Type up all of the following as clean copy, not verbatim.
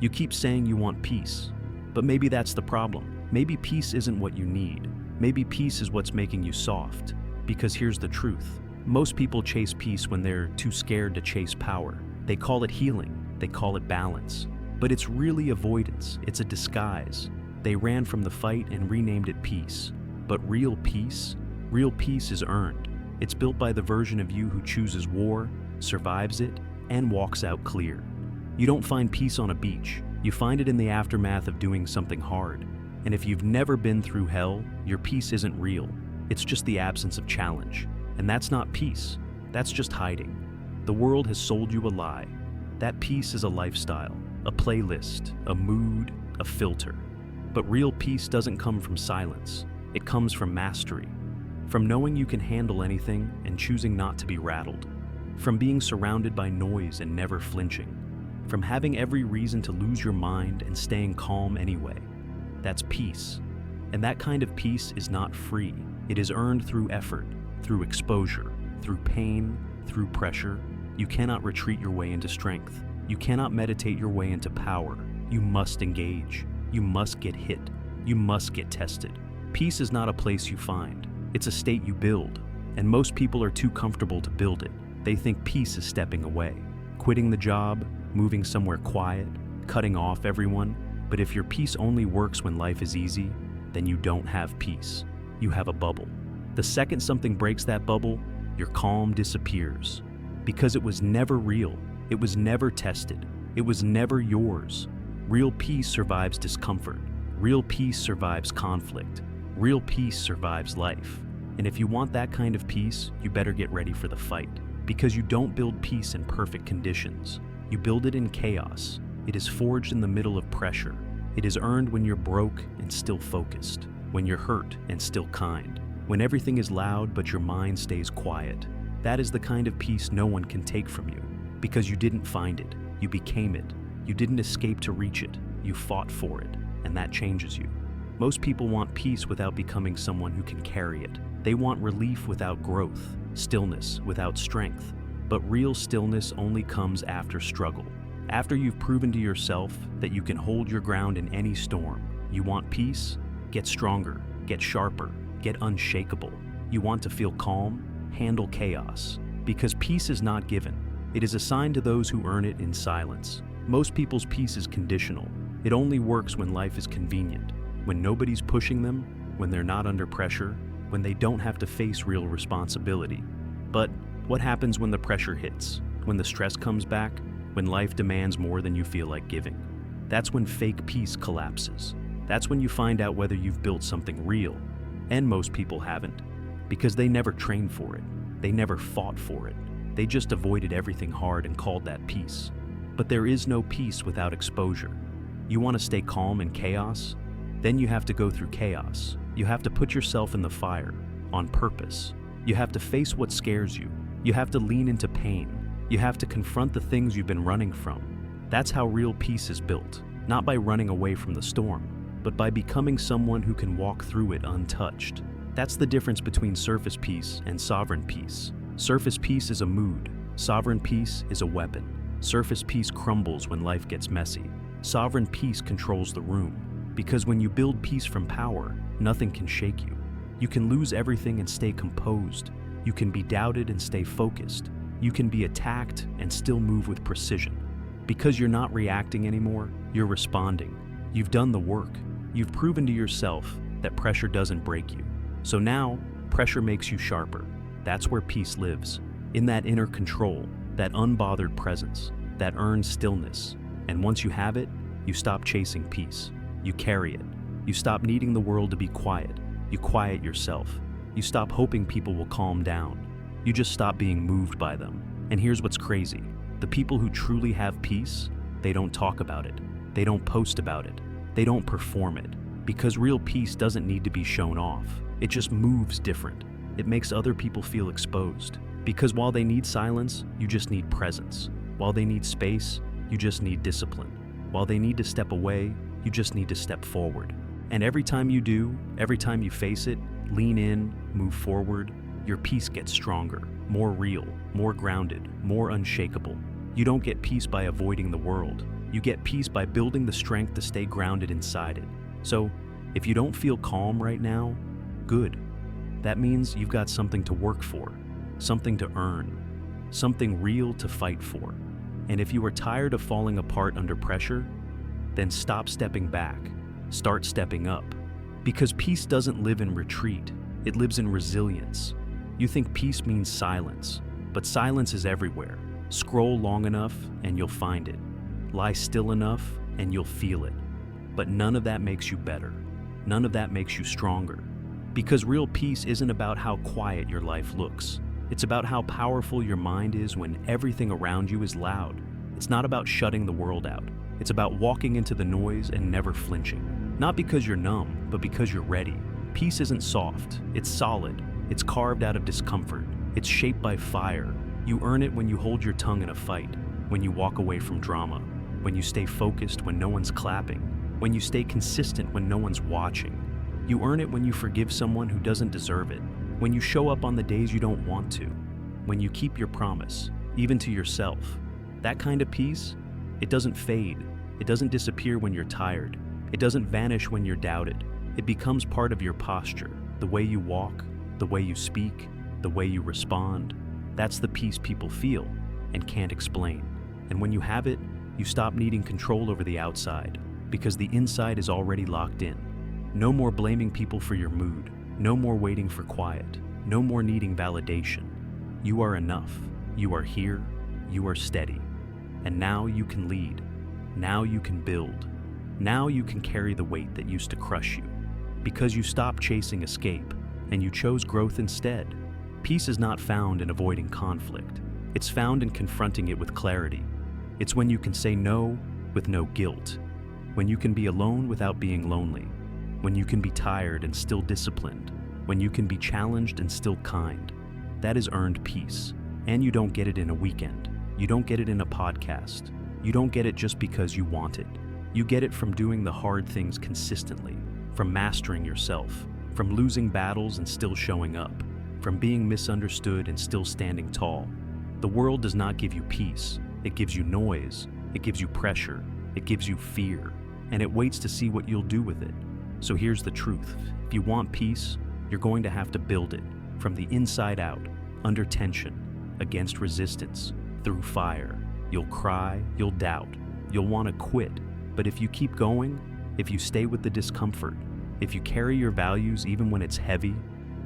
You keep saying you want peace, but maybe that's the problem. Maybe peace isn't what you need. Maybe peace is what's making you soft. Because here's the truth. Most people chase peace when they're too scared to chase power. They call it healing. They call it balance. But it's really avoidance. It's a disguise. They ran from the fight and renamed it peace. But real peace is earned. It's built by the version of you who chooses war, survives it, and walks out clear. You don't find peace on a beach. You find it in the aftermath of doing something hard. And if you've never been through hell, your peace isn't real. It's just the absence of challenge. And that's not peace. That's just hiding. The world has sold you a lie. That peace is a lifestyle, a playlist, a mood, a filter. But real peace doesn't come from silence. It comes from mastery. From knowing you can handle anything and choosing not to be rattled. From being surrounded by noise and never flinching. From having every reason to lose your mind and staying calm anyway. That's peace. And that kind of peace is not free. It is earned through effort, through exposure, through pain, through pressure. You cannot retreat your way into strength. You cannot meditate your way into power. You must engage. You must get hit. You must get tested. Peace is not a place you find. It's a state you build. And most people are too comfortable to build it. They think peace is stepping away, quitting the job, moving somewhere quiet, cutting off everyone. But if your peace only works when life is easy, then you don't have peace. You have a bubble. The second something breaks that bubble, your calm disappears. Because it was never real. It was never tested. It was never yours. Real peace survives discomfort. Real peace survives conflict. Real peace survives life. And if you want that kind of peace, you better get ready for the fight. Because you don't build peace in perfect conditions. You build it in chaos. It is forged in the middle of pressure. It is earned when you're broke and still focused. When you're hurt and still kind. When everything is loud but your mind stays quiet. That is the kind of peace no one can take from you. Because you didn't find it. You became it. You didn't escape to reach it. You fought for it. And that changes you. Most people want peace without becoming someone who can carry it. They want relief without growth, stillness without strength. But real stillness only comes after struggle. After you've proven to yourself that you can hold your ground in any storm. You want peace? Get stronger, get sharper, get unshakable. You want to feel calm? Handle chaos. Because peace is not given. It is assigned to those who earn it in silence. Most people's peace is conditional. It only works when life is convenient. When nobody's pushing them, when they're not under pressure, when they don't have to face real responsibility. But what happens when the pressure hits? When the stress comes back? When life demands more than you feel like giving? That's when fake peace collapses. That's when you find out whether you've built something real. And most people haven't. Because they never trained for it. They never fought for it. They just avoided everything hard and called that peace. But there is no peace without exposure. You want to stay calm in chaos? Then you have to go through chaos. You have to put yourself in the fire, on purpose. You have to face what scares you. You have to lean into pain. You have to confront the things you've been running from. That's how real peace is built, not by running away from the storm, but by becoming someone who can walk through it untouched. That's the difference between surface peace and sovereign peace. Surface peace is a mood. Sovereign peace is a weapon. Surface peace crumbles when life gets messy. Sovereign peace controls the room. Because when you build peace from power, nothing can shake you. You can lose everything and stay composed. You can be doubted and stay focused. You can be attacked and still move with precision. Because you're not reacting anymore, you're responding. You've done the work. You've proven to yourself that pressure doesn't break you. So now, pressure makes you sharper. That's where peace lives. In that inner control, that unbothered presence, that earned stillness. And once you have it, you stop chasing peace. You carry it. You stop needing the world to be quiet. You quiet yourself. You stop hoping people will calm down. You just stop being moved by them. And here's what's crazy. The people who truly have peace, they don't talk about it. They don't post about it. They don't perform it. Because real peace doesn't need to be shown off. It just moves different. It makes other people feel exposed. Because while they need silence, you just need presence. While they need space, you just need discipline. While they need to step away, you just need to step forward. And every time you do, every time you face it, lean in, move forward, your peace gets stronger, more real, more grounded, more unshakable. You don't get peace by avoiding the world. You get peace by building the strength to stay grounded inside it. So, if you don't feel calm right now, good. That means you've got something to work for, something to earn, something real to fight for. And if you are tired of falling apart under pressure, then stop stepping back, start stepping up. Because peace doesn't live in retreat, it lives in resilience. You think peace means silence, but silence is everywhere. Scroll long enough and you'll find it. Lie still enough and you'll feel it. But none of that makes you better. None of that makes you stronger. Because real peace isn't about how quiet your life looks. It's about how powerful your mind is when everything around you is loud. It's not about shutting the world out. It's about walking into the noise and never flinching. Not because you're numb, but because you're ready. Peace isn't soft. It's solid. It's carved out of discomfort. It's shaped by fire. You earn it when you hold your tongue in a fight, when you walk away from drama, when you stay focused when no one's clapping, when you stay consistent when no one's watching. You earn it when you forgive someone who doesn't deserve it, when you show up on the days you don't want to, when you keep your promise, even to yourself. That kind of peace, it doesn't fade. It doesn't disappear when you're tired. It doesn't vanish when you're doubted. It becomes part of your posture, the way you walk, the way you speak, the way you respond. That's the peace people feel and can't explain. And when you have it, you stop needing control over the outside, because the inside is already locked in. No more blaming people for your mood. No more waiting for quiet. No more needing validation. You are enough. You are here. You are steady. And now you can lead. Now you can build. Now you can carry the weight that used to crush you. Because you stopped chasing escape and you chose growth instead. Peace is not found in avoiding conflict. It's found in confronting it with clarity. It's when you can say no with no guilt. When you can be alone without being lonely. When you can be tired and still disciplined. When you can be challenged and still kind. That is earned peace. And you don't get it in a weekend. You don't get it in a podcast. You don't get it just because you want it. You get it from doing the hard things consistently, from mastering yourself, from losing battles and still showing up, from being misunderstood and still standing tall. The world does not give you peace. It gives you noise. It gives you pressure. It gives you fear. And it waits to see what you'll do with it. So here's the truth. If you want peace, you're going to have to build it from the inside out, under tension, against resistance, through fire. You'll cry, you'll doubt, you'll want to quit. But if you keep going, if you stay with the discomfort, if you carry your values even when it's heavy,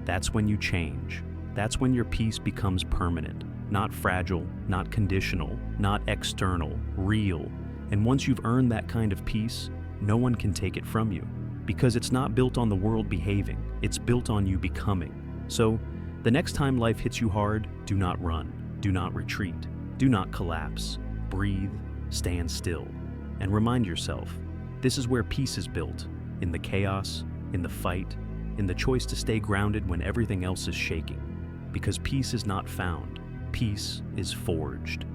that's when you change. That's when your peace becomes permanent, not fragile, not conditional, not external, real. And once you've earned that kind of peace, no one can take it from you. Because it's not built on the world behaving, it's built on you becoming. So, the next time life hits you hard, do not run, do not retreat, do not collapse. Breathe, stand still, and remind yourself, this is where peace is built, in the chaos, in the fight, in the choice to stay grounded when everything else is shaking. Because peace is not found, peace is forged.